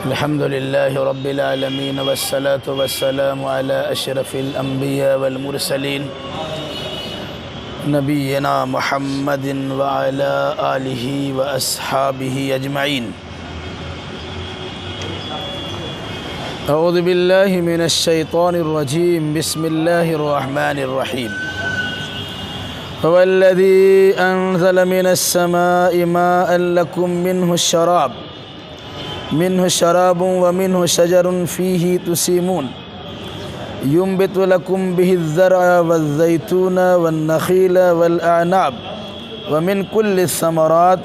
الحمد لله رب العالمين والصلاة والسلام على أشرف الأنبياء والمرسلين نبينا محمد وعلى آله وأصحابه أجمعين. أعوذ بالله من الشيطان الرجيم. بسم الله الرحمن الرحيم. هو الذي أنزل من السماء ماء لكم منه شراب ومنه شجر فيه تسيمون ينبت لكم به الزرع والزيتون والنخيل والأعناب ومن كل الثمرات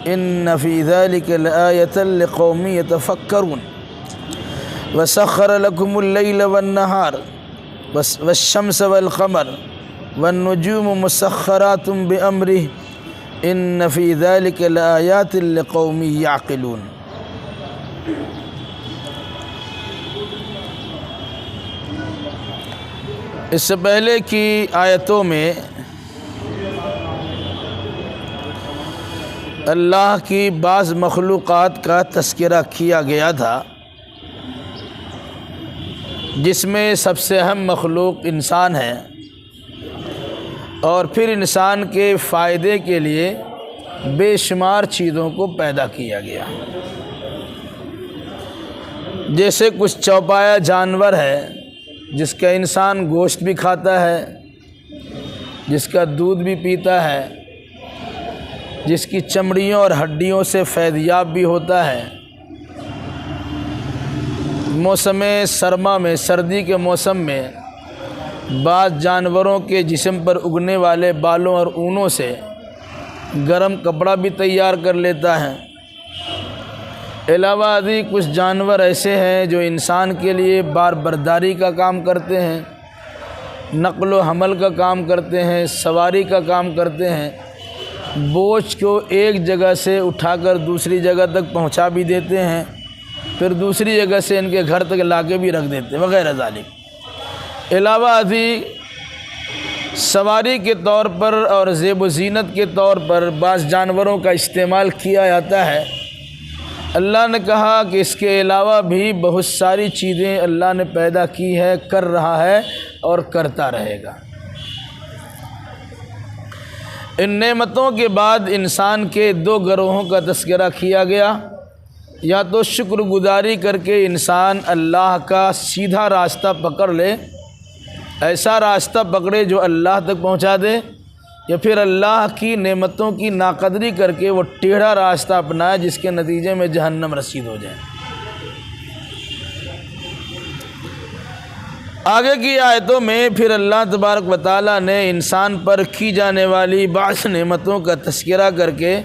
إن في ذلك لآية لقوم يتفكرون. وسخر لكم الليل والنهار والشمس والقمر والنجوم مسخرات بأمره إن في ذلك لآيات لقوم يعقلون. اس سے پہلے کی آیتوں میں اللہ کی بعض مخلوقات کا تذکرہ کیا گیا تھا، جس میں سب سے اہم مخلوق انسان ہے، اور پھر انسان کے فائدے کے لیے بے شمار چیزوں کو پیدا کیا گیا. جیسے کچھ چوپایا جانور ہے جس کا انسان گوشت بھی کھاتا ہے، جس کا دودھ بھی پیتا ہے، جس کی چمڑیوں اور ہڈیوں سے فیضیاب بھی ہوتا ہے. موسم سرما میں، سردی کے موسم میں بعض جانوروں کے جسم پر اگنے والے بالوں اور اونوں سے گرم کپڑا بھی تیار کر لیتا ہے. علاوہ ازیں کچھ جانور ایسے ہیں جو انسان کے لیے بار برداری کا کام کرتے ہیں، نقل و حمل کا کام کرتے ہیں، سواری کا کام کرتے ہیں، بوجھ کو ایک جگہ سے اٹھا کر دوسری جگہ تک پہنچا بھی دیتے ہیں، پھر دوسری جگہ سے ان کے گھر تک لا کے بھی رکھ دیتے ہیں وغیرہ ذالک. علاوہ ازیں سواری کے طور پر اور زیب و زینت کے طور پر بعض جانوروں کا استعمال کیا جاتا ہے. اللہ نے کہا کہ اس کے علاوہ بھی بہت ساری چیزیں اللہ نے پیدا کی ہے، کر رہا ہے اور کرتا رہے گا. ان نعمتوں کے بعد انسان کے دو گروہوں کا تذکرہ کیا گیا. یا تو شکر گزاری کر کے انسان اللہ کا سیدھا راستہ پکڑ لے، ایسا راستہ پکڑے جو اللہ تک پہنچا دے، یا پھر اللہ کی نعمتوں کی ناقدری کر کے وہ ٹیڑھا راستہ اپنائے جس کے نتیجے میں جہنم رسید ہو جائے. آگے کی آیتوں میں پھر اللہ تبارک و تعالیٰ نے انسان پر کی جانے والی بعض نعمتوں کا تذکرہ کر کے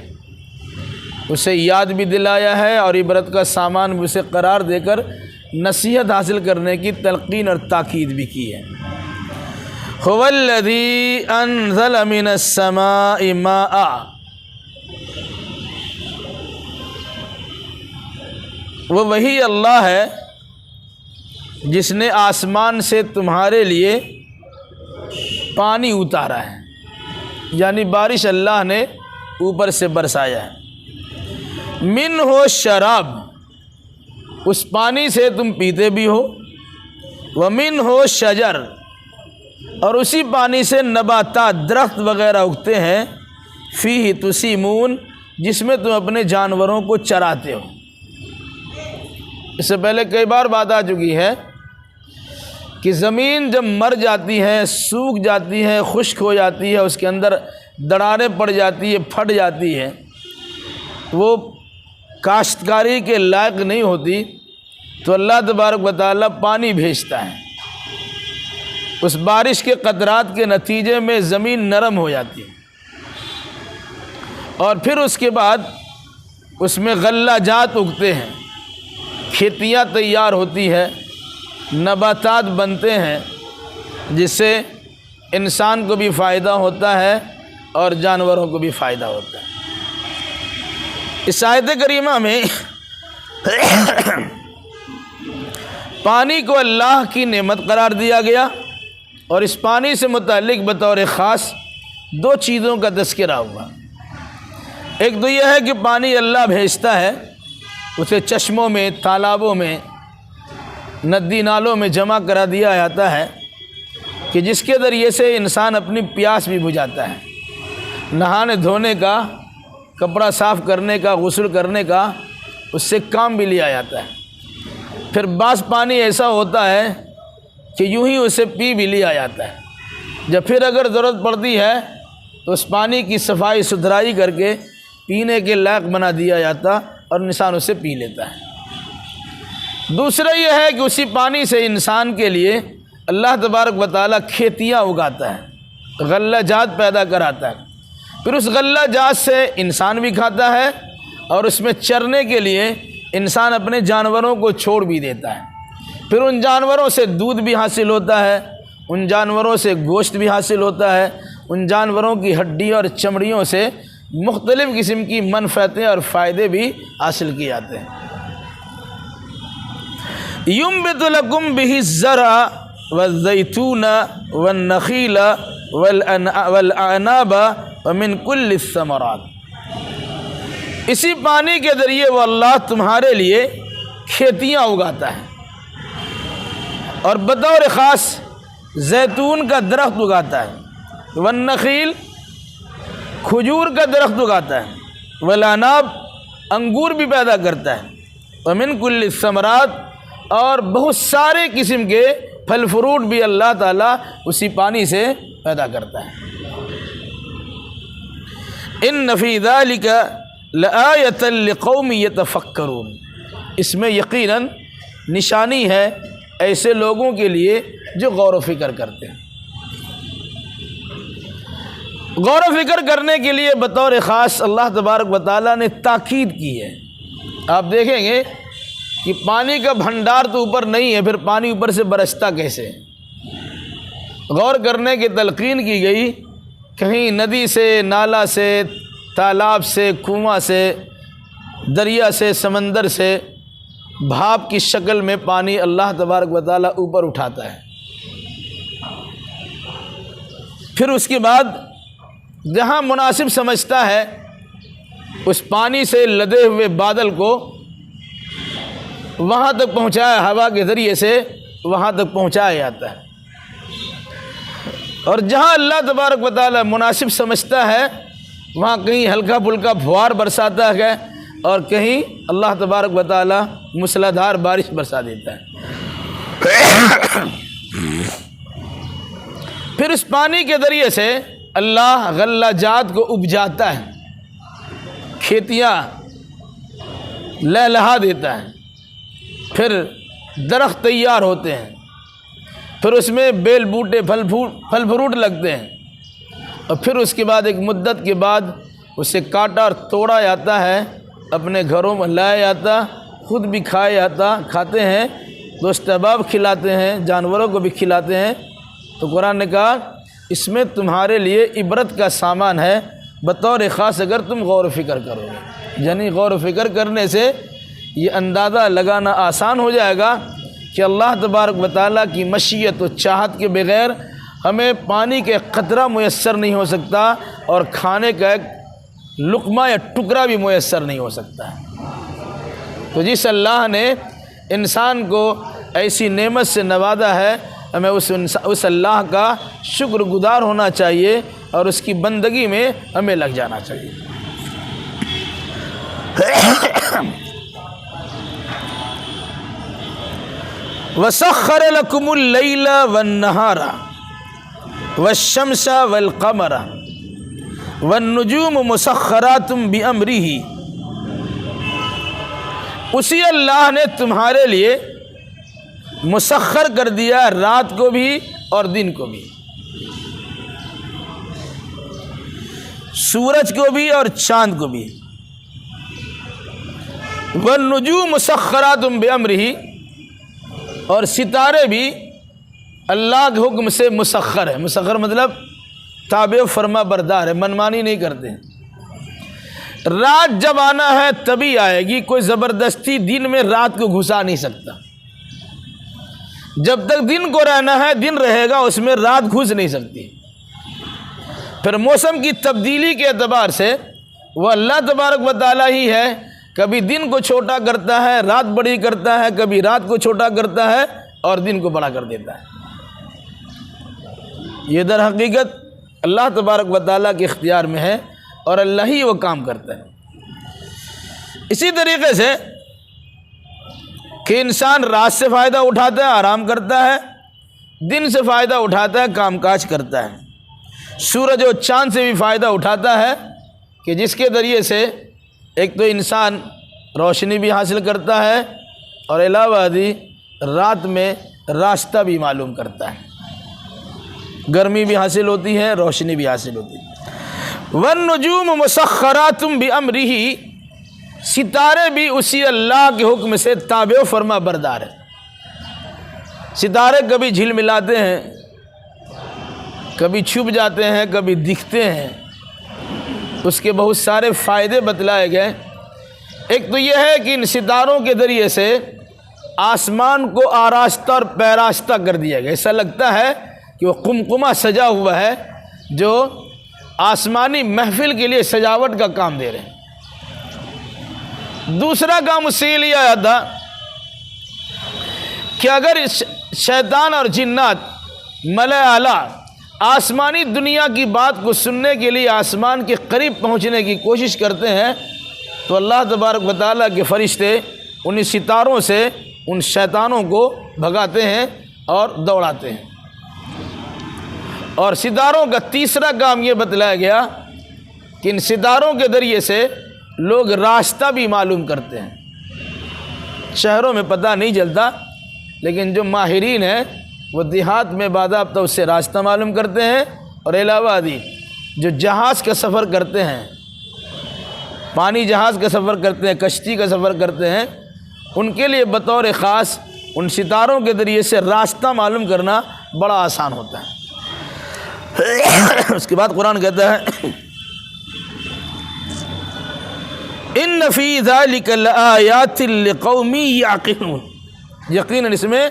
اسے یاد بھی دلایا ہے، اور عبرت کا سامان بھی اسے قرار دے کر نصیحت حاصل کرنے کی تلقین اور تاکید بھی کی ہے. هو الذی انزل من السماء ماء، وہ وہی اللہ ہے جس نے آسمان سے تمہارے لیے پانی اتارا ہے، یعنی بارش اللہ نے اوپر سے برسایا ہے. منہ شراب، اس پانی سے تم پیتے بھی ہو، ومنہ شجر، اور اسی پانی سے نباتات، درخت وغیرہ اگتے ہیں، فیہ تسیمون، جس میں تم اپنے جانوروں کو چراتے ہو. اس سے پہلے کئی بار بات آ چکی ہے کہ زمین جب مر جاتی ہے، سوکھ جاتی ہے، خشک ہو جاتی ہے، اس کے اندر دراڑیں پڑ جاتی ہے، پھٹ جاتی ہے، وہ کاشتکاری کے لائق نہیں ہوتی، تو اللہ تبارک و تعالیٰ پانی بھیجتا ہے. اس بارش کے قطرات کے نتیجے میں زمین نرم ہو جاتی ہے، اور پھر اس کے بعد اس میں غلہ جات اگتے ہیں، کھیتیاں تیار ہوتی ہے، نباتات بنتے ہیں، جس سے انسان کو بھی فائدہ ہوتا ہے اور جانوروں کو بھی فائدہ ہوتا ہے. اس آیت کریمہ میں پانی کو اللہ کی نعمت قرار دیا گیا، اور اس پانی سے متعلق بطور خاص دو چیزوں کا تذکرہ ہوا. ایک تو یہ ہے کہ پانی اللہ بھیجتا ہے، اسے چشموں میں، تالابوں میں، ندی نالوں میں جمع کرا دیا جاتا ہے کہ جس کے ذریعے سے انسان اپنی پیاس بھی بجھاتا ہے۔ نہانے دھونے کا، کپڑا صاف کرنے کا، غسل کرنے کا اس سے کام بھی لیا جاتا ہے۔ پھر بعض پانی ایسا ہوتا ہے کہ یوں ہی اسے پی بھی لیا جاتا ہے۔ جب پھر اگر ضرورت پڑتی ہے تو اس پانی کی صفائی ستھرائی کر کے پینے کے لائق بنا دیا جاتا اور انسان اسے پی لیتا ہے۔ دوسرا یہ ہے کہ اسی پانی سے انسان کے لیے اللہ تبارک و تعالیٰ کھیتیاں اگاتا ہے، غلہ جات پیدا کراتا ہے۔ پھر اس غلہ جات سے انسان بھی کھاتا ہے اور اس میں چرنے کے لیے انسان اپنے جانوروں کو چھوڑ بھی دیتا ہے۔ پھر ان جانوروں سے دودھ بھی حاصل ہوتا ہے، ان جانوروں سے گوشت بھی حاصل ہوتا ہے، ان جانوروں کی ہڈیوں اور چمڑیوں سے مختلف قسم کی منفعتیں اور فائدے بھی حاصل کیے جاتے ہیں۔ ينبت لكم به الزرع والزيتون والنخيل والأعناب ومن كل الثمرات۔ اسی پانی کے ذریعے وہ اللہ تمہارے لیے کھیتیاں اگاتا ہے اور بطور خاص زیتون کا درخت اگاتا ہے، والنخیل کھجور کا درخت اگاتا ہے، والعناب انگور بھی پیدا کرتا ہے، ومن کل الثمرات اور بہت سارے قسم کے پھل فروٹ بھی اللہ تعالیٰ اسی پانی سے پیدا کرتا ہے۔ ان فی ذلک لآیۃ لقوم یتفکرون، اس میں یقیناً نشانی ہے ایسے لوگوں کے لیے جو غور و فکر کرتے ہیں۔ غور و فکر کرنے کے لیے بطور خاص اللہ تبارک و تعالیٰ نے تاکید کی ہے۔ آپ دیکھیں گے کہ پانی کا بھنڈار تو اوپر نہیں ہے، پھر پانی اوپر سے برستا کیسے؟ غور کرنے کی تلقین کی گئی، کہیں ندی سے، نالا سے، تالاب سے، کنواں سے، دریا سے، سمندر سے بھاپ کی شکل میں پانی اللہ تبارک و تعالیٰ اوپر اٹھاتا ہے۔ پھر اس کے بعد جہاں مناسب سمجھتا ہے اس پانی سے لدے ہوئے بادل کو وہاں تک پہنچایا، ہوا کے ذریعے سے وہاں تک پہنچایا جاتا ہے، اور جہاں اللہ تبارک و تعالیٰ مناسب سمجھتا ہے وہاں کہیں ہلکا پھلکا پھوار برساتا ہے اور کہیں اللہ تبارک و تعالیٰ موسلادھار بارش برسا دیتا ہے۔ پھر اس پانی کے ذریعے سے اللہ غلہ جات کو اپجاتا ہے، کھیتیاں لہلہا دیتا ہے، پھر درخت تیار ہوتے ہیں، پھر اس میں بیل بوٹے پھل فروٹ لگتے ہیں، اور پھر اس کے بعد ایک مدت کے بعد اسے کاٹا اور توڑا جاتا ہے، اپنے گھروں میں لایا جاتا، خود بھی کھاتے ہیں، دوست احباب کھلاتے ہیں، جانوروں کو بھی کھلاتے ہیں۔ تو قرآن نے کہا اس میں تمہارے لیے عبرت کا سامان ہے بطور خاص اگر تم غور و فکر کرو گے۔ یعنی غور و فکر کرنے سے یہ اندازہ لگانا آسان ہو جائے گا کہ اللہ تبارک و تعالیٰ کی مشیت و چاہت کے بغیر ہمیں پانی کے قطرہ میسر نہیں ہو سکتا اور کھانے کا ایک لقمہ یا ٹکڑا بھی میسر نہیں ہو سکتا ہے۔ تو جس اللہ نے انسان کو ایسی نعمت سے نوازا ہے، ہمیں اس اللہ کا شکر گزار ہونا چاہیے اور اس کی بندگی میں ہمیں لگ جانا چاہیے۔ وَسَخَّرَ لَكُمُ اللَّيْلَ وَالنَّهَارَ وَالشَّمْسَ وَالْقَمَرَ وَالنُّجُومُ مُسَخَّرَاتٌ بِأَمْرِهِ، اسی اللہ نے تمہارے لیے مسخر کر دیا رات کو بھی اور دن کو بھی، سورج کو بھی اور چاند کو بھی۔ وَالنُّجُومُ مُسَخَّرَاتٌ بِأَمْرِهِ، اور ستارے بھی اللہ کے حکم سے مسخر ہے۔ مسخر مطلب تابع و فرما بردار ہے، منمانی نہیں کرتے۔ رات جب آنا ہے تبھی آئے گی، کوئی زبردستی دن میں رات کو گھسا نہیں سکتا۔ جب تک دن کو رہنا ہے دن رہے گا، اس میں رات گھس نہیں سکتی۔ پھر موسم کی تبدیلی کے اعتبار سے وہ اللہ تبارک و تعالیٰ ہی ہے کبھی دن کو چھوٹا کرتا ہے، رات بڑی کرتا ہے، کبھی رات کو چھوٹا کرتا ہے اور دن کو بڑا کر دیتا ہے۔ یہ در حقیقت اللہ تبارک و تعالیٰ کے اختیار میں ہے اور اللہ ہی وہ کام کرتا ہے۔ اسی طریقے سے کہ انسان رات سے فائدہ اٹھاتا ہے، آرام کرتا ہے، دن سے فائدہ اٹھاتا ہے، کام کاج کرتا ہے، سورج و چاند سے بھی فائدہ اٹھاتا ہے کہ جس کے ذریعے سے ایک تو انسان روشنی بھی حاصل کرتا ہے اور علاوہ ازیں رات میں راستہ بھی معلوم کرتا ہے، گرمی بھی حاصل ہوتی ہے، روشنی بھی حاصل ہوتی ہے۔ وَالنُّجُومُ مُسَخَّرَاتٌ بِأَمْرِهِ، ستارے بھی اسی اللہ کے حکم سے تابع و فرما بردار ہیں۔ ستارے کبھی جھلملاتے ہیں، کبھی چھپ جاتے ہیں، کبھی دکھتے ہیں، اس کے بہت سارے فائدے بتلائے گئے۔ ایک تو یہ ہے کہ ان ستاروں کے ذریعے سے آسمان کو آراستہ اور پیراستہ کر دیا گیا، ایسا لگتا ہے کہ وہ قمقمہ سجا ہوا ہے جو آسمانی محفل کے لیے سجاوٹ کا کام دے رہے ہیں۔ دوسرا کام اس سے یہ لیا جاتا کہ اگر شیطان اور جنات ملائے اعلیٰ آسمانی دنیا کی بات کو سننے کے لیے آسمان کے قریب پہنچنے کی کوشش کرتے ہیں تو اللہ تبارک و تعالیٰ کے فرشتے انہیں ستاروں سے ان شیطانوں کو بھگاتے ہیں اور دوڑاتے ہیں۔ اور ستاروں کا تیسرا کام یہ بتلایا گیا کہ ان ستاروں کے ذریعے سے لوگ راستہ بھی معلوم کرتے ہیں۔ شہروں میں پتہ نہیں چلتا، لیکن جو ماہرین ہیں وہ دیہات میں باضابطہ اس سے راستہ معلوم کرتے ہیں، اور علاوہ ازیں جو جہاز کا سفر کرتے ہیں، پانی جہاز کا سفر کرتے ہیں، کشتی کا سفر کرتے ہیں، ان کے لیے بطور خاص ان ستاروں کے ذریعے سے راستہ معلوم کرنا بڑا آسان ہوتا ہے۔ اس کے بعد قرآن کہتا ہے ان فی ذلک لآیات لقوم یعقلون، یقیناً اس میں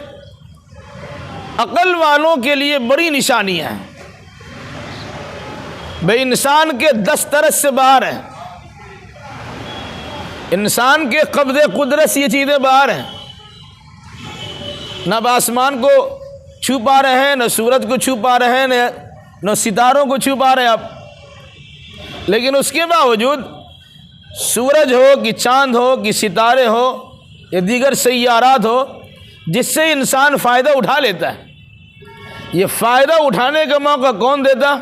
عقل والوں کے لیے بڑی نشانیاں ہیں۔ بھئی انسان کے دسترس سے باہر ہے، انسان کے قبض قدرت سے یہ چیزیں باہر ہیں، نہ آسمان کو چھو پا رہے ہیں، نہ سورج کو چھو پا رہے ہیں، نہ ستاروں کو چھو پا رہے ہیں آپ، لیکن اس کے باوجود سورج ہو کہ چاند ہو کہ ستارے ہو یا دیگر سیارات ہو، جس سے انسان فائدہ اٹھا لیتا ہے۔ یہ فائدہ اٹھانے کا موقع کون دیتا؟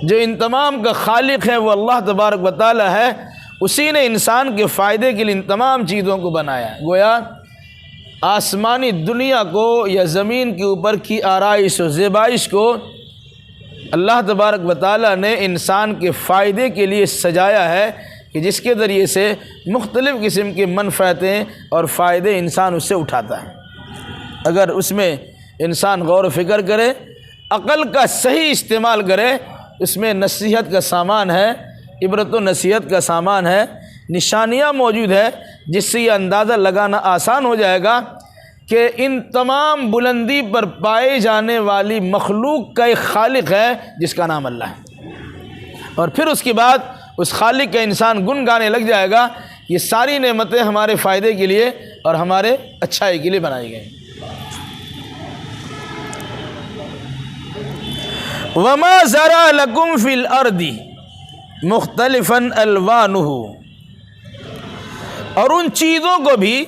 جو ان تمام کا خالق ہے وہ اللہ تبارک و تعالی ہے، اسی نے انسان کے فائدے کے لیے ان تمام چیزوں کو بنایا ہے۔ گویا آسمانی دنیا کو یا زمین کے اوپر کی آرائش و زیبائش کو اللہ تبارک و تعالی نے انسان کے فائدے کے لیے سجایا ہے کہ جس کے ذریعے سے مختلف قسم کے منفعتیں اور فائدے انسان اس سے اٹھاتا ہے۔ اگر اس میں انسان غور و فکر کرے، عقل کا صحیح استعمال کرے، اس میں نصیحت کا سامان ہے، عبرت و نصیحت کا سامان ہے، نشانیاں موجود ہے جس سے یہ اندازہ لگانا آسان ہو جائے گا کہ ان تمام بلندی پر پائے جانے والی مخلوق کا ایک خالق ہے جس کا نام اللہ ہے، اور پھر اس کے بعد اس خالق کا انسان گن گانے لگ جائے گا۔ یہ ساری نعمتیں ہمارے فائدے کے لیے اور ہمارے اچھائی کے لیے بنائی گئی۔ وما ذرا لکم فی الارض مختلفا الوانہ، اور ان چیزوں کو بھی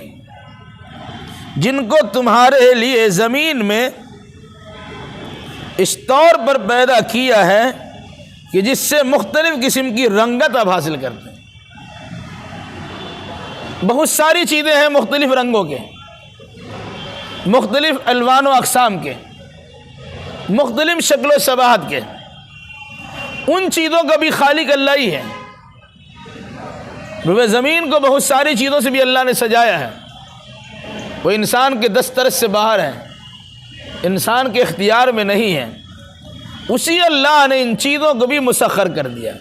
جن کو تمہارے لیے زمین میں اس طور پر پیدا کیا ہے کہ جس سے مختلف قسم کی رنگت آپ حاصل کرتے ہیں۔ بہت ساری چیزیں ہیں مختلف رنگوں کے، مختلف الوان و اقسام کے، مختلف شکل و شباہت کے، ان چیزوں کا بھی خالق اللہ ہی ہے۔ روئے زمین کو بہت ساری چیزوں سے بھی اللہ نے سجایا ہے، وہ انسان کے دسترس سے باہر ہیں، انسان کے اختیار میں نہیں ہیں، اسی اللہ نے ان چیزوں کو بھی مسخر کر دیا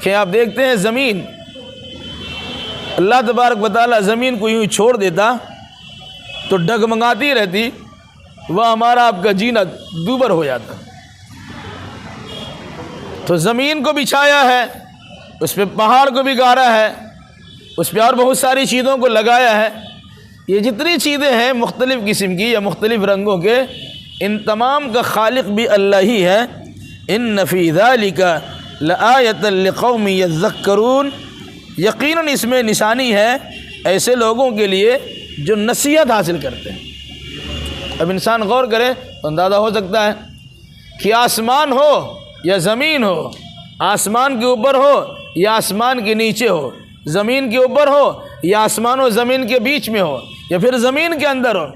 کہ آپ دیکھتے ہیں زمین، اللہ تبارک و تعالیٰ زمین کو یوں چھوڑ دیتا تو ڈگمگاتی رہتی، وہ ہمارا آپ کا جینا دوبر ہو جاتا۔ تو زمین کو بچھایا ہے، اس پہ پہاڑ کو بھی گاڑا ہے، اس پہ اور بہت ساری چیزوں کو لگایا ہے۔ یہ جتنی چیزیں ہیں مختلف قسم کی یا مختلف رنگوں کے، ان تمام کا خالق بھی اللہ ہی ہے۔ ان فی ذلک لآیۃ لقوم یذکرون، یقیناً اس میں نشانی ہے ایسے لوگوں کے لیے جو نصیحت حاصل کرتے ہیں۔ اب انسان غور کرے تو اندازہ ہو سکتا ہے کہ آسمان ہو یا زمین ہو، آسمان کے اوپر ہو یا آسمان کے نیچے ہو، زمین کے اوپر ہو یا آسمان و زمین کے بیچ میں ہو یا پھر زمین کے اندر ہو،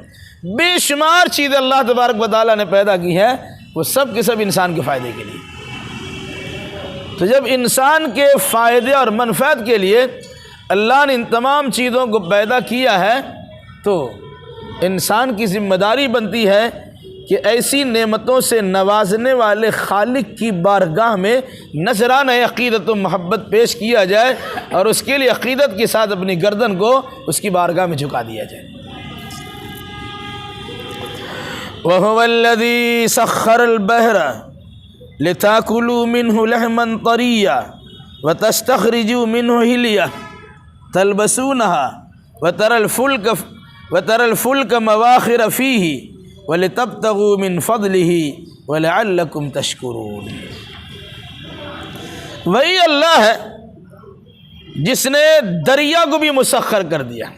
بے شمار چیزیں اللہ تبارک و تعالیٰ نے پیدا کی ہے، وہ سب کے سب انسان کے فائدے کے لیے۔ تو جب انسان کے فائدے اور منفعت کے لیے اللہ نے ان تمام چیزوں کو پیدا کیا ہے، تو انسان کی ذمہ داری بنتی ہے کہ ایسی نعمتوں سے نوازنے والے خالق کی بارگاہ میں نذرانہ عقیدت و محبت پیش کیا جائے، اور اس کے لیے عقیدت کے ساتھ اپنی گردن کو اس کی بارگاہ میں جھکا دیا جائے۔ وَهُوَ الَّذِي سَخَّرَ الْبَحْرَ لِتَأْكُلُوا مِنْهُ لَحْمًا طَرِيًّا وَتَسْتَخْرِجُوا مِنْهُ حِلْيَةً تَلْبَسُونَهَا وَتَرَى الْفُلْكَ مَوَاخِرَ فِيهِ وَلِتَبْتَغُوا مِنْ فَضْلِهِ وَلَعَلَّكُمْ تَشْكُرُونَ۔ وہی اللہ ہے جس نے دریا کو بھی مسخر کر دیا،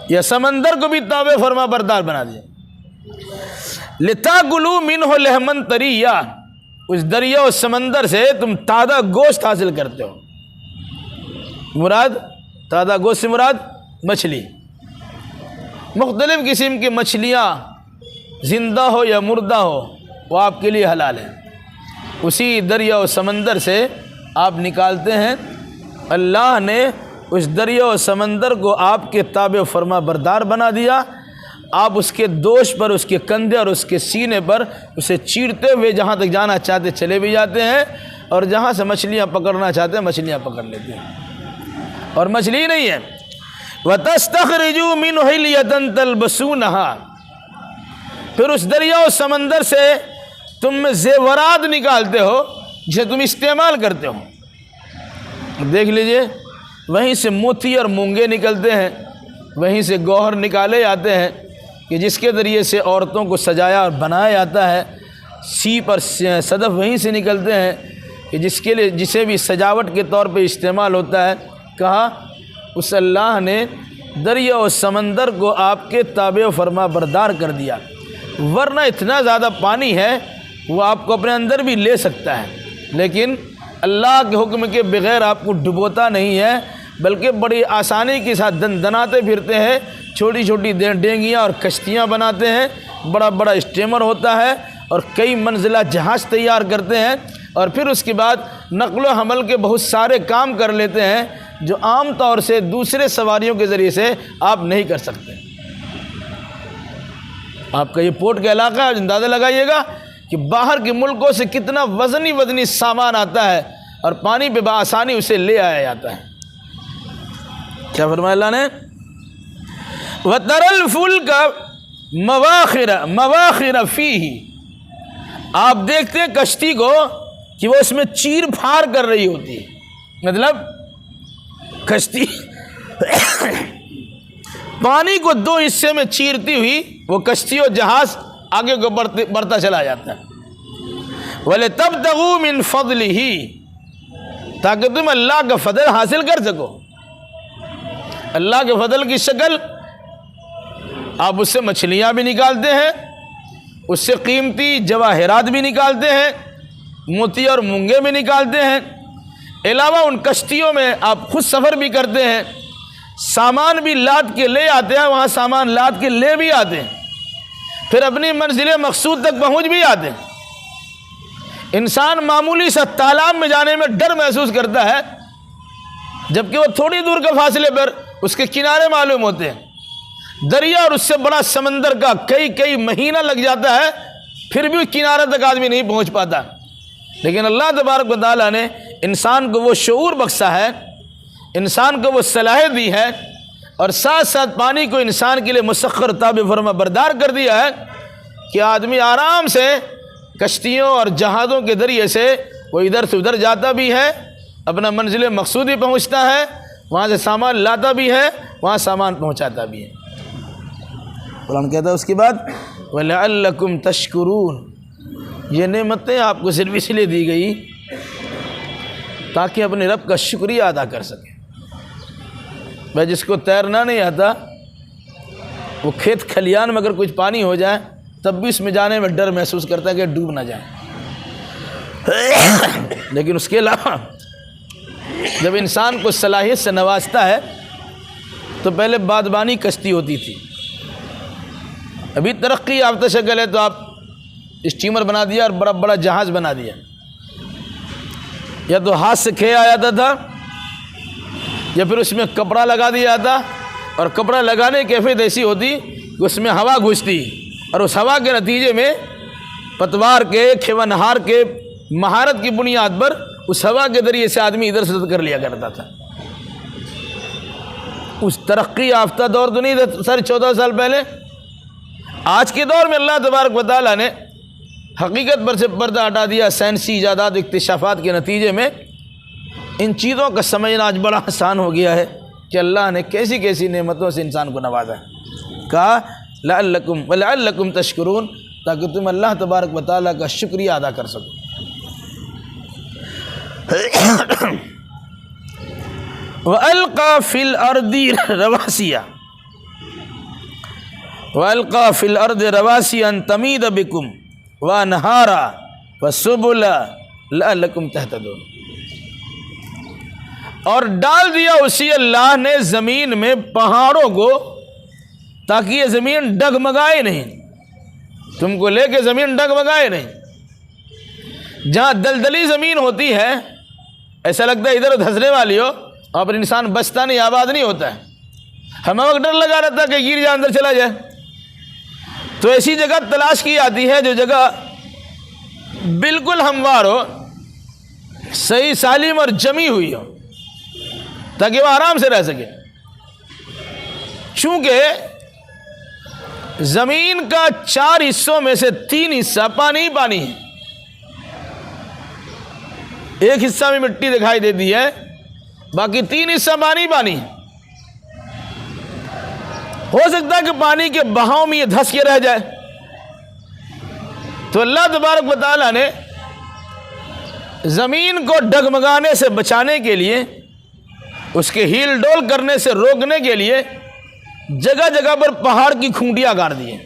یا سمندر کو بھی تابع فرما بردار بنا دیا۔ لِتَأْكُلُوا مِنْهُ لَحْمًا طَرِيًّا، اس دریا اور سمندر سے تم تازہ گوشت حاصل کرتے ہو۔ مراد تازہ گوشت سے مراد مچھلی، مختلف قسم کی مچھلیاں زندہ ہو یا مردہ ہو وہ آپ کے لیے حلال ہے، اسی دریا و سمندر سے آپ نکالتے ہیں۔ اللہ نے اس دریا و سمندر کو آپ کے تابع فرما بردار بنا دیا، آپ اس کے دوش پر، اس کے کندھے اور اس کے سینے پر اسے چیرتے ہوئے جہاں تک جانا چاہتے چلے بھی جاتے ہیں، اور جہاں سے مچھلیاں پکڑنا چاہتے ہیں مچھلیاں پکڑ لیتے ہیں۔ اور مچھلی نہیں ہے، وَتَسْتَخْرِجُوا مِنْهُ حِلْيَةً تَلْبَسُونَهَا، پھر اس دریا و سمندر سے تم میں زیورات نکالتے ہو جسے تم استعمال کرتے ہو۔ دیکھ لیجئے، وہیں سے موتی اور مونگے نکلتے ہیں، وہیں سے گوہر نکالے جاتے ہیں کہ جس کے ذریعے سے عورتوں کو سجایا اور بنایا جاتا ہے، سیپ اور صدف وہیں سے نکلتے ہیں کہ جسے بھی سجاوٹ کے طور پہ استعمال ہوتا ہے۔ کہا اس اللہ نے دریا و سمندر کو آپ کے تابع و فرما بردار کر دیا، ورنہ اتنا زیادہ پانی ہے وہ آپ کو اپنے اندر بھی لے سکتا ہے، لیکن اللہ کے حکم کے بغیر آپ کو ڈبوتا نہیں ہے، بلکہ بڑی آسانی کے ساتھ دناتے پھرتے ہیں، چھوٹی چھوٹی ڈینگیاں اور کشتیاں بناتے ہیں، بڑا بڑا اسٹیمر ہوتا ہے، اور کئی منزلہ جہاز تیار کرتے ہیں، اور پھر اس کے بعد نقل و حمل کے بہت سارے کام کر لیتے ہیں جو عام طور سے دوسرے سواریوں کے ذریعے سے آپ نہیں کر سکتے۔ آپ کا یہ پورٹ کا علاقہ ہے، اندازہ لگائیے گا کہ باہر کے ملکوں سے کتنا وزنی سامان آتا ہے اور پانی پہ بآسانی اسے لے آیا جاتا ہے۔ کیا فرمایا اللہ نے؟ وَتَرَى الْفُلْكَ مَوَاخِرَ فِيهِ، آپ دیکھتے ہیں کشتی کو کہ وہ اس میں چیر پھاڑ کر رہی ہوتی ہے، مطلب کشتی پانی کو دو حصے میں چیرتی ہوئی وہ کشتی اور جہاز آگے کو بڑھتا چلا جاتا ہے۔ وَلِتَبْتَغُوا مِنْ فَضْلِهِ، تاکہ تم اللہ کا فضل حاصل کر سکو۔ اللہ کے فضل کی شکل آپ اس سے مچھلیاں بھی نکالتے ہیں، اس سے قیمتی جواہرات بھی نکالتے ہیں، موتی اور مونگے بھی نکالتے ہیں، علاوہ ان کشتیوں میں آپ خود سفر بھی کرتے ہیں، سامان بھی لاد کے لے آتے ہیں، وہاں سامان لاد کے لے بھی آتے ہیں، پھر اپنی منزل مقصود تک پہنچ بھی آتے ہیں۔ انسان معمولی سا تالاب میں جانے میں ڈر محسوس کرتا ہے، جبکہ وہ تھوڑی دور کے فاصلے پر اس کے کنارے معلوم ہوتے ہیں۔ دریا اور اس سے بڑا سمندر کا کئی مہینہ لگ جاتا ہے، پھر بھی کنارے تک آدمی نہیں پہنچ پاتا، لیکن اللہ تبارک و تعالیٰ نے انسان کو وہ شعور بخشا ہے، انسان کو وہ صلاحیت دی ہے، اور ساتھ ساتھ پانی کو انسان کے لیے مسخر تابع فرما بردار کر دیا ہے کہ آدمی آرام سے کشتیوں اور جہازوں کے ذریعے سے وہ ادھر سے ادھر جاتا بھی ہے، اپنا منزل مقصودی پہنچتا ہے، وہاں سے سامان لاتا بھی ہے، وہاں سامان پہنچاتا بھی ہے۔ قرآن کہتا ہے اس کے بعد وَلَعَلَّكُمْ تَشْكُرُونَ، یہ نعمتیں آپ کو صرف اس لیے دی گئی تاکہ اپنے رب کا شکریہ ادا کر سکیں۔ بھائی جس کو تیرنا نہیں آتا وہ کھیت کھلیان میں اگر کچھ پانی ہو جائے تب بھی اس میں جانے میں ڈر محسوس کرتا ہے کہ ڈوب نہ جائے، لیکن اس کے علاوہ جب انسان کو صلاحیت سے نوازتا ہے تو پہلے بادبانی کشتی ہوتی تھی، ابھی ترقی یافتہ شکل ہے تو آپ اسٹیمر بنا دیا اور بڑا بڑا جہاز بنا دیا، یا تو ہاتھ سے کھیا جاتا تھا یا پھر اس میں کپڑا لگا دیا جاتا، اور کپڑا لگانے کی کیفیت ایسی ہوتی کہ اس میں ہوا گھستی اور اس ہوا کے نتیجے میں پتوار کے کھیونہار کے مہارت کی بنیاد پر اس ہوا کے ذریعے سے آدمی ادھر سے ادھر کر لیا کرتا تھا۔ اس ترقی یافتہ دور تو نہیں تھا سر 14 سال پہلے۔ آج کے دور میں اللہ تبارک و تعالیٰ نے حقیقت پر سے پردہ ہٹا دیا، سائنسی ایجادات اکتشافات کے نتیجے میں ان چیزوں کا سمجھنا آج بڑا آسان ہو گیا ہے کہ اللہ نے کیسی کیسی نعمتوں سے انسان کو نوازا ہے۔ کہا لعلکم تشکرون، تاکہ تم اللہ تبارک و تعالیٰ کا شکریہ ادا کر سکو۔ وَأَلْقَى فِي الْأَرْضِ رَوَاسِيَ وَأَلْقَى فِي الْأَرْضِ رَوَاسِيَ أَن تَمِيدَ بِكُمْ وَأَنْهَارًا وَسُبُلًا لَعَلَّكُمْ تَهْتَدُونَ، اور ڈال دیا اسی اللہ نے زمین میں پہاڑوں کو تاکہ یہ زمین ڈگمگائے نہیں، تم کو لے کے زمین ڈگمگائے نہیں۔ جہاں دلدلی زمین ہوتی ہے ایسا لگتا ہے ادھر دھسنے والی ہو، اور پر انسان بستا نہیں، آباد نہیں ہوتا ہے، ہمیں وقت ڈر لگا رہتا ہے کہ گر جائے اندر چلا جائے، تو ایسی جگہ تلاش کی جاتی ہے جو جگہ بالکل ہموار ہو، صحیح سالم اور جمی ہوئی ہو، تاکہ وہ آرام سے رہ سکے۔ چونکہ زمین کا 4 حصوں میں سے 3 حصہ پانی ہی پانی ہے، ایک حصہ میں مٹی دکھائی دیتی ہے، باقی 3 حصہ پانی پانی ہے۔ ہو سکتا ہے کہ پانی کے بہاؤ میں یہ دھس کے رہ جائے، تو اللہ تبارک و تعالیٰ نے زمین کو ڈگمگانے سے بچانے کے لیے، اس کے ہیل ڈول کرنے سے روکنے کے لیے جگہ جگہ پر پہاڑ کی کھونٹیاں گاڑ دی ہیں،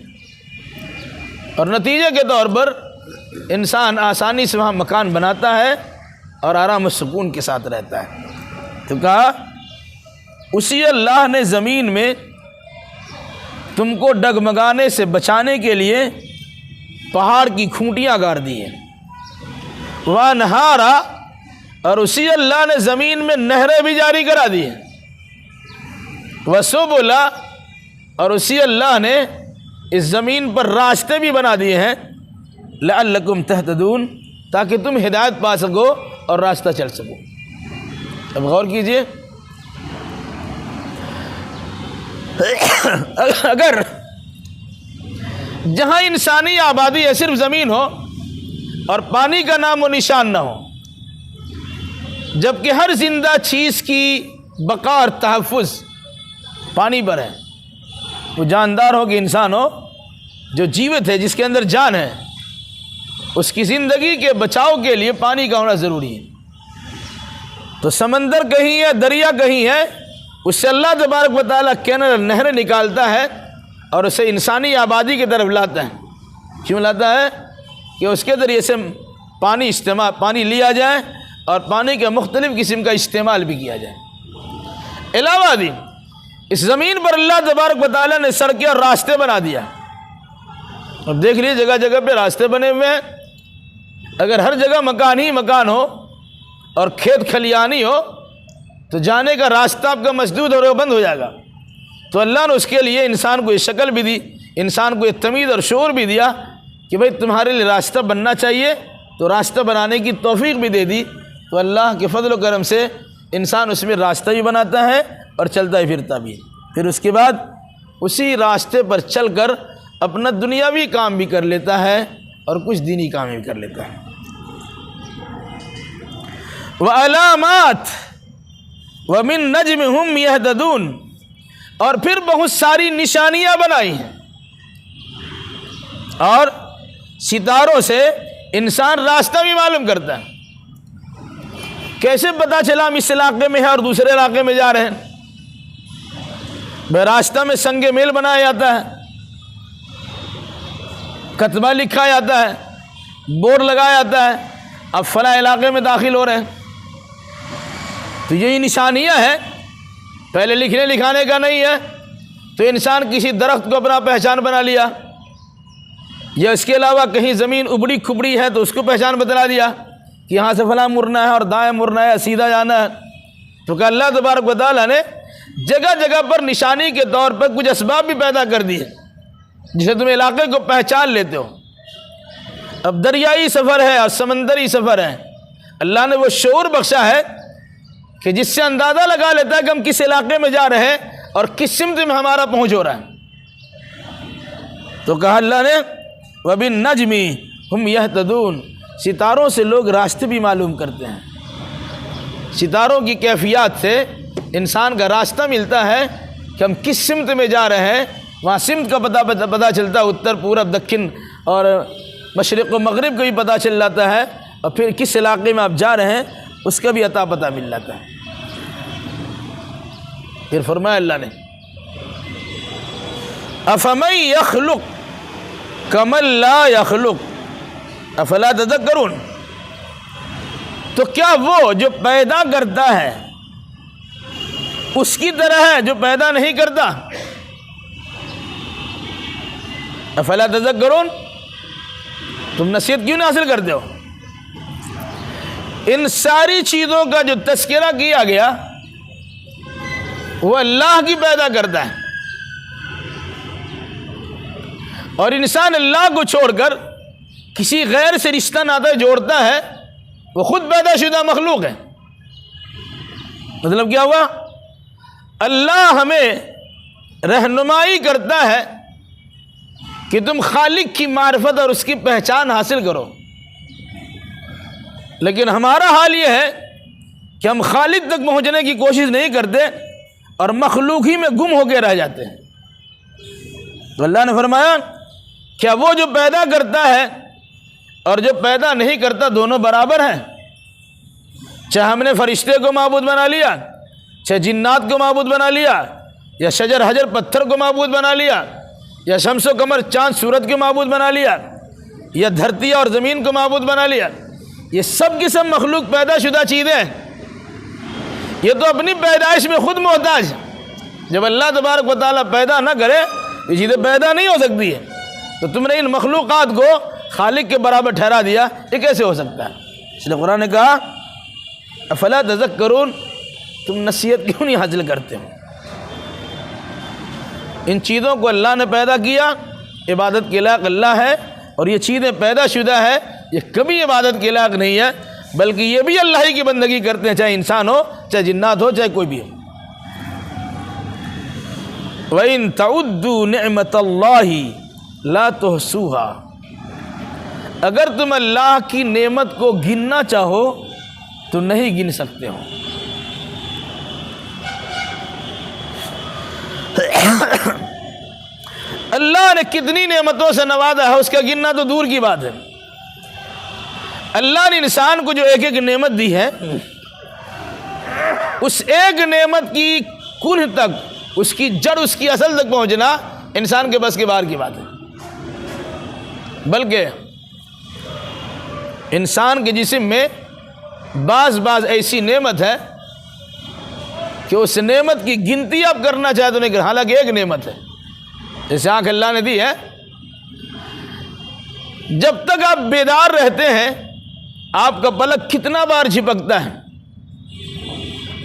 اور نتیجے کے طور پر انسان آسانی سے وہاں مکان بناتا ہے اور آرام و سکون کے ساتھ رہتا ہے۔ تو کہا اسی اللہ نے زمین میں تم کو ڈگمگانے سے بچانے کے لیے پہاڑ کی کھونٹیاں گاڑ دی ہیں، وَأَنْهَارًا، اور اسی اللہ نے زمین میں نہریں بھی جاری کرا دی ہیں، وَسُبُلًا، اور اسی اللہ نے اس زمین پر راستے بھی بنا دیے ہیں، لَعَلَّكُمْ تَهْتَدُونَ، تاکہ تم ہدایت پا سکو اور راستہ چل سکو۔ اب غور کیجئے، اگر جہاں انسانی آبادی ہے صرف زمین ہو اور پانی کا نام و نشان نہ ہو، جبکہ ہر زندہ چیز کی بقا اور تحفظ پانی پر ہے، وہ جاندار ہو کہ انسان ہو، جو جیوت ہے، جس کے اندر جان ہے، اس کی زندگی کے بچاؤ کے لیے پانی کا ہونا ضروری ہے۔ تو سمندر کہیں ہے، دریا کہیں ہے، اس سے اللہ تبارک و تعالیٰ کینل نہریں نکالتا ہے اور اسے انسانی آبادی کی طرف لاتا ہے۔ کیوں لاتا ہے؟ کہ اس کے ذریعے سے پانی لیا جائے اور پانی کے مختلف قسم کا استعمال بھی کیا جائے۔ علاوہ ازیں اس زمین پر اللہ تبارک و تعالیٰ نے سڑکیں اور راستے بنا دیا، اور دیکھ لیجیے جگہ جگہ پہ راستے بنے ہوئے ہیں۔ اگر ہر جگہ مکان ہی مکان ہو اور کھیت کھلیانی ہو تو جانے کا راستہ آپ کا مسدود اور بند ہو جائے گا۔ تو اللہ نے اس کے لیے انسان کو یہ شکل بھی دی، انسان کو یہ تمیز اور شعور بھی دیا کہ بھئی تمہارے لیے راستہ بننا چاہیے، تو راستہ بنانے کی توفیق بھی دے دی۔ تو اللہ کے فضل و کرم سے انسان اس میں راستہ بھی بناتا ہے اور چلتا ہی پھرتا بھی، پھر اس کے بعد اسی راستے پر چل کر اپنا دنیاوی کام بھی کر لیتا ہے اور کچھ دینی کام بھی کر لیتا ہے۔ وعلامات ومن نجم ہم یہتدون، اور پھر بہت ساری نشانیاں بنائی ہیں، اور ستاروں سے انسان راستہ بھی معلوم کرتا ہے۔ کیسے پتہ چلا ہم اس علاقے میں ہیں اور دوسرے علاقے میں جا رہے ہیں؟ بے راستہ میں سنگ میل بنایا جاتا ہے، کتبہ لکھا جاتا ہے، بورڈ لگایا جاتا ہے، اب فلاں علاقے میں داخل ہو رہے ہیں۔ تو یہی نشانیاں ہیں، پہلے لکھنے لکھانے کا نہیں ہے، تو انسان کسی درخت کو اپنا پہچان بنا لیا، یا اس کے علاوہ کہیں زمین ابڑی کھبڑی ہے تو اس کو پہچان بتلا دیا کہ یہاں سے فلاں مڑنا ہے اور دائیں مڑنا ہے، سیدھا جانا ہے۔ تو کہ اللہ تبارک و تعالیٰ نے جگہ جگہ پر نشانی کے طور پر کچھ اسباب بھی پیدا کر دیے جسے تم علاقے کو پہچان لیتے ہو۔ اب دریائی سفر ہے اور سمندری سفر ہے، اللہ نے وہ شعور بخشا ہے کہ جس سے اندازہ لگا لیتا ہے کہ ہم کس علاقے میں جا رہے ہیں اور کس سمت میں ہمارا پہنچ ہو رہا ہے۔ تو کہا اللہ نے وَبِالنَّجْمِ هُمْ يَهْتَدُونَ، ستاروں سے لوگ راستے بھی معلوم کرتے ہیں۔ ستاروں کی کیفیات سے انسان کا راستہ ملتا ہے کہ ہم کس سمت میں جا رہے ہیں، وہاں سمت کا پتہ چلتا ہے، اتر پورب دکن اور مشرق و مغرب کا بھی پتہ چل جاتا ہے، اور پھر کس علاقے میں آپ جا رہے ہیں اس کا بھی عطا پتہ مل جاتا ہے۔ پھر فرمایا اللہ نے أَفَمَن يَخْلُقُ كَمَن لَّا يَخْلُقُ أَفَلَا تَذَكَّرُونَ، تو کیا وہ جو پیدا کرتا ہے اس کی طرح ہے جو پیدا نہیں کرتا؟ أَفَلَا تَذَكَّرُونَ، تم نصیحت کیوں نہیں حاصل کرتے ہو؟ ان ساری چیزوں کا جو تذکرہ کیا گیا وہ اللہ کی پیدا کرتا ہے، اور انسان اللہ کو چھوڑ کر کسی غیر سے رشتہ ناطہ جوڑتا ہے، وہ خود پیدا شدہ مخلوق ہے۔ مطلب کیا ہوا؟ اللہ ہمیں رہنمائی کرتا ہے کہ تم خالق کی معرفت اور اس کی پہچان حاصل کرو، لیکن ہمارا حال یہ ہے کہ ہم خالق تک پہنچنے کی کوشش نہیں کرتے اور مخلوق ہی میں گم ہو کے رہ جاتے ہیں۔ تو اللہ نے فرمایا کیا وہ جو پیدا کرتا ہے اور جو پیدا نہیں کرتا دونوں برابر ہیں؟ چاہے ہم نے فرشتے کو معبود بنا لیا، چاہے جنات کو معبود بنا لیا، یا شجر حجر پتھر کو معبود بنا لیا، یا شمس و قمر چاند سورج کو معبود بنا لیا، یا دھرتی اور زمین کو معبود بنا لیا، یہ سب کی سب مخلوق پیدا شدہ چیزیں ہیں، یہ تو اپنی پیدائش میں خود محتاج۔ جب اللہ تبارک و تعالیٰ پیدا نہ کرے یہ چیزیں پیدا نہیں ہو سکتی ہے، تو تم نے ان مخلوقات کو خالق کے برابر ٹھہرا دیا، یہ کیسے ہو سکتا ہے؟ اس لیے قرآن نے کہا افلا تذکرون، تم نصیحت کیوں نہیں حاصل کرتے ہو؟ ان چیزوں کو اللہ نے پیدا کیا، عبادت کے لائق اللہ ہے، اور یہ چیزیں پیدا شدہ ہے، یہ کبھی عبادت کے لائق نہیں ہے، بلکہ یہ بھی اللہ ہی کی بندگی کرتے ہیں، چاہے انسان ہو، چاہے جنات ہو، چاہے کوئی بھی ہو۔ وَإِن تَعُدُّوا نِعْمَةَ اللَّهِ لَا تُحْصُوهَا، اگر تم اللہ کی نعمت کو گننا چاہو تو نہیں گن سکتے ہو۔ اللہ نے کتنی نعمتوں سے نوازا ہے اس کا گننا تو دور کی بات ہے۔ اللہ نے انسان کو جو ایک ایک نعمت دی ہے، اس ایک نعمت کی کنہ تک، اس کی جڑ، اس کی اصل تک پہنچنا انسان کے بس کے باہر کی بات ہے۔ بلکہ انسان کے جسم میں بعض ایسی نعمت ہے کہ اس نعمت کی گنتی آپ کرنا چاہے تو نہیں کر، حالانکہ ایک نعمت ہے۔ جیسے آنکھ اللہ نے دی ہے، جب تک آپ بیدار رہتے ہیں آپ کا پلک کتنا بار جھپکتا ہے،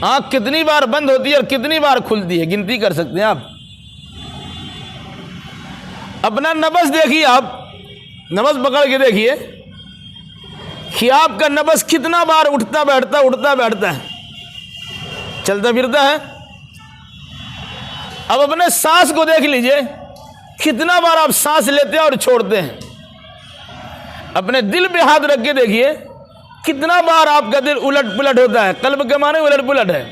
آنکھ کتنی بار بند ہوتی ہے اور کتنی بار کھلتی ہے، گنتی کر سکتے ہیں آپ۔ اپنا نبض دیکھیے، آپ نبض پکڑ کے دیکھیے کہ آپ کا نبض کتنا بار اٹھتا بیٹھتا ہے، چلتا پھرتا ہے۔ اب اپنے سانس کو دیکھ لیجئے، کتنا بار آپ سانس لیتے ہیں اور چھوڑتے ہیں۔ اپنے دل پہ ہاتھ رکھ کے دیکھیے کتنا بار آپ کا دل الٹ پلٹ ہوتا ہے، قلب کے معنی الٹ پلٹ ہے۔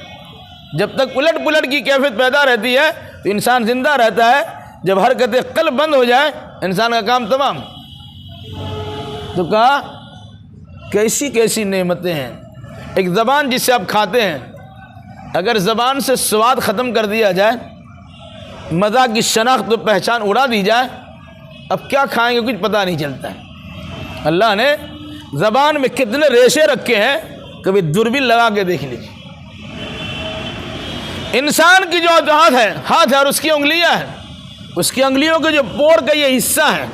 جب تک الٹ پلٹ کی کیفیت پیدا رہتی ہے تو انسان زندہ رہتا ہے، جب حرکت قلب بند ہو جائے انسان کا کام تمام۔ تو کہا کیسی کیسی نعمتیں ہیں۔ ایک زبان جس سے آپ کھاتے ہیں، اگر زبان سے سواد ختم کر دیا جائے، مزہ کی شناخت و پہچان اڑا دی جائے، اب کیا کھائیں گے کچھ پتہ نہیں چلتا ہے۔ اللہ نے زبان میں کتنے ریشے رکھے ہیں، کبھی دوربین لگا کے دیکھ لیجیے۔ انسان کی جو ہاتھ ہے اور اس کی انگلیاں ہیں، اس کی انگلیوں کے جو پور کا یہ حصہ ہے،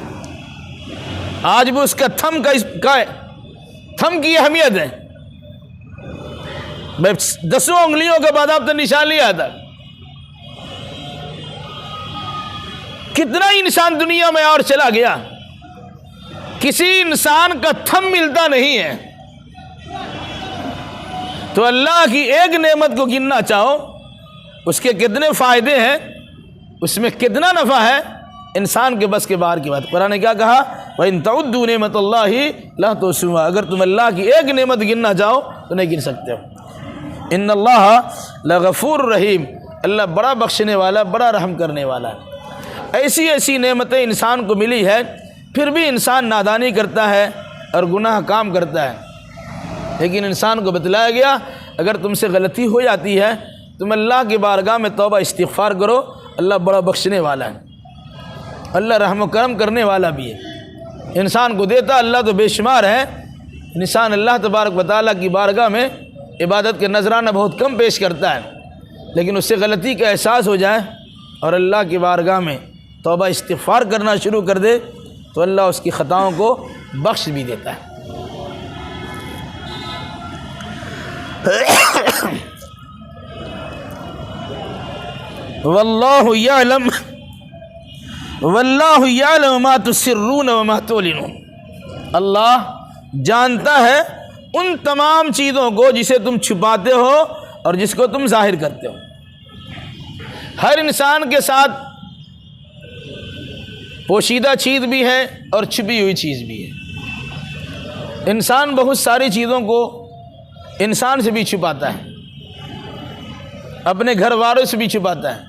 آج بھی اس کا تھم کی اہمیت ہے۔ میں 10 انگلیوں کے بعد آپ تو نشان لیا تھا۔ کتنا انسان دنیا میں اور چلا گیا، کسی انسان کا تھم ملتا نہیں ہے۔ تو اللہ کی ایک نعمت کو گننا چاہو، اس کے کتنے فائدے ہیں، اس میں کتنا نفع ہے، انسان کے بس کے باہر کی بات۔ قرآن نے کیا کہا؟ وَإِن تَعُدُّوا نِعْمَةَ اللَّهِ لَا تُحْصُوهَا، اگر تم اللہ کی ایک نعمت گننا چاہو تو نہیں گن سکتے ہو۔ ان اللہ لغفور رحیم، اللہ بڑا بخشنے والا، بڑا رحم کرنے والا ہے۔ ایسی ایسی نعمتیں انسان کو ملی ہے، پھر بھی انسان نادانی کرتا ہے اور گناہ کام کرتا ہے۔ لیکن انسان کو بتلایا گیا اگر تم سے غلطی ہو جاتی ہے تم اللہ کی بارگاہ میں توبہ استغفار کرو، اللہ بڑا بخشنے والا ہے، اللہ رحم و کرم کرنے والا بھی ہے۔ انسان کو دیتا اللہ تو بے شمار ہے، انسان اللہ تبارک و تعالیٰ کی بارگاہ میں عبادت کے نذرانہ بہت کم پیش کرتا ہے، لیکن اس سے غلطی کا احساس ہو جائے اور اللہ کی بارگاہ میں توبہ استغفار کرنا شروع کر دے تو اللہ اس کی خطاؤں کو بخش بھی دیتا ہے۔ واللہ یعلم ما تسرون وما تعلنون، اللہ جانتا ہے ان تمام چیزوں کو جسے تم چھپاتے ہو اور جس کو تم ظاہر کرتے ہو۔ ہر انسان کے ساتھ پوشیدہ چیز بھی ہے اور چھپی ہوئی چیز بھی ہے۔ انسان بہت ساری چیزوں کو انسان سے بھی چھپاتا ہے، اپنے گھر والوں سے بھی چھپاتا ہے،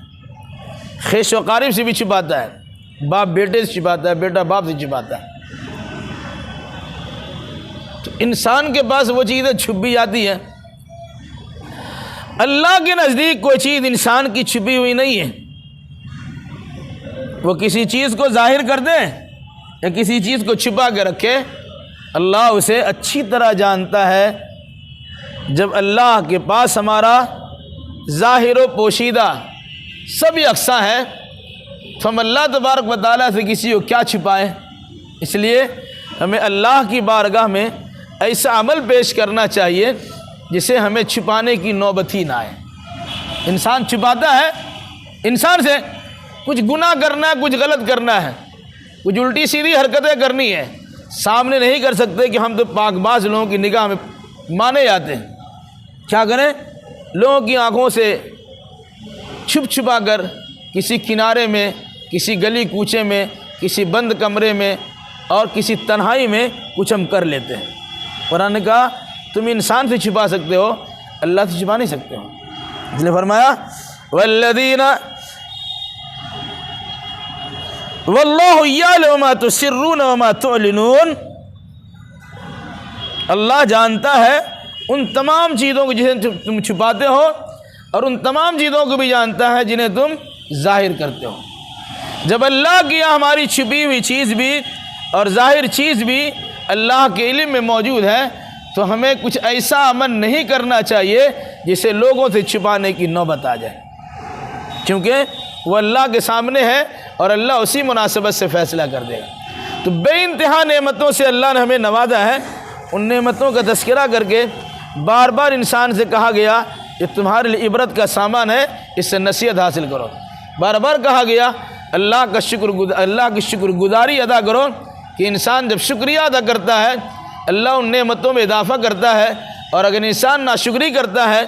خیش و قارب سے بھی چھپاتا ہے، باپ بیٹے سے چھپاتا ہے، بیٹا باپ سے چھپاتا ہے۔ تو انسان کے پاس وہ چیزیں چھپ بھی جاتی ہیں۔ اللہ کے نزدیک کوئی چیز انسان کی چھپی ہوئی نہیں ہے۔ وہ کسی چیز کو ظاہر کر دے یا کسی چیز کو چھپا کے رکھے، اللہ اسے اچھی طرح جانتا ہے۔ جب اللہ کے پاس ہمارا ظاہر و پوشیدہ سب یکساں ہے تو ہم اللہ تبارک و تعالیٰ سے کسی کو کیا چھپائیں؟ اس لیے ہمیں اللہ کی بارگاہ میں ایسا عمل پیش کرنا چاہیے جسے ہمیں چھپانے کی نوبت ہی نہ آئے۔ انسان چھپاتا ہے، انسان سے کچھ گناہ کرنا ہے، کچھ غلط کرنا ہے، کچھ الٹی سیدھی حرکتیں کرنی ہے، سامنے نہیں کر سکتے کہ ہم تو پاک باز لوگوں کی نگاہ میں مانے جاتے ہیں۔ کیا کریں؟ لوگوں کی آنکھوں سے چھپ چھپا کر کسی کنارے میں، کسی گلی کوچے میں، کسی بند کمرے میں اور کسی تنہائی میں کچھ ہم کر لیتے ہیں۔ قرآن نے کہا تم انسان سے چھپا سکتے ہو، اللہ سے چھپا نہیں سکتے ہو۔ اس نے فرمایا والذین واللہ یعلم ما تسرون وما تعلنون، اللہ جانتا ہے ان تمام چیزوں کو جسے تم چھپاتے ہو اور ان تمام چیزوں کو بھی جانتا ہے جنہیں تم ظاہر کرتے ہو۔ جب اللہ کی ہماری چھپی ہوئی چیز بھی اور ظاہر چیز بھی اللہ کے علم میں موجود ہے تو ہمیں کچھ ایسا عمل نہیں کرنا چاہیے جسے لوگوں سے چھپانے کی نوبت آ جائے، کیونکہ وہ اللہ کے سامنے ہے اور اللہ اسی مناسبت سے فیصلہ کر دے گا۔ تو بے انتہا نعمتوں سے اللہ نے ہمیں نوازا ہے، ان نعمتوں کا تذکرہ کر کے بار بار انسان سے کہا گیا یہ تمہارے لیے عبرت کا سامان ہے، اس سے نصیحت حاصل کرو۔ بار بار کہا گیا اللہ کی شکر گزاری ادا کرو، کہ انسان جب شکریہ ادا کرتا ہے اللہ ان نعمتوں میں اضافہ کرتا ہے، اور اگر انسان ناشکری کرتا ہے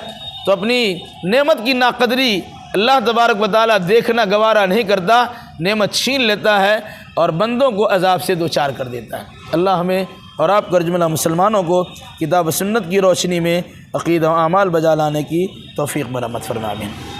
تو اپنی نعمت کی ناقدری اللہ تبارک و تعالیٰ دیکھنا گوارا نہیں کرتا، نعمت چھین لیتا ہے اور بندوں کو عذاب سے دوچار کر دیتا ہے۔ اللہ ہمیں اور آپ کو جملہ مسلمانوں کو کتاب و سنت کی روشنی میں عقیدہ و اعمال بجا لانے کی توفیق مرحمت فرمائیں۔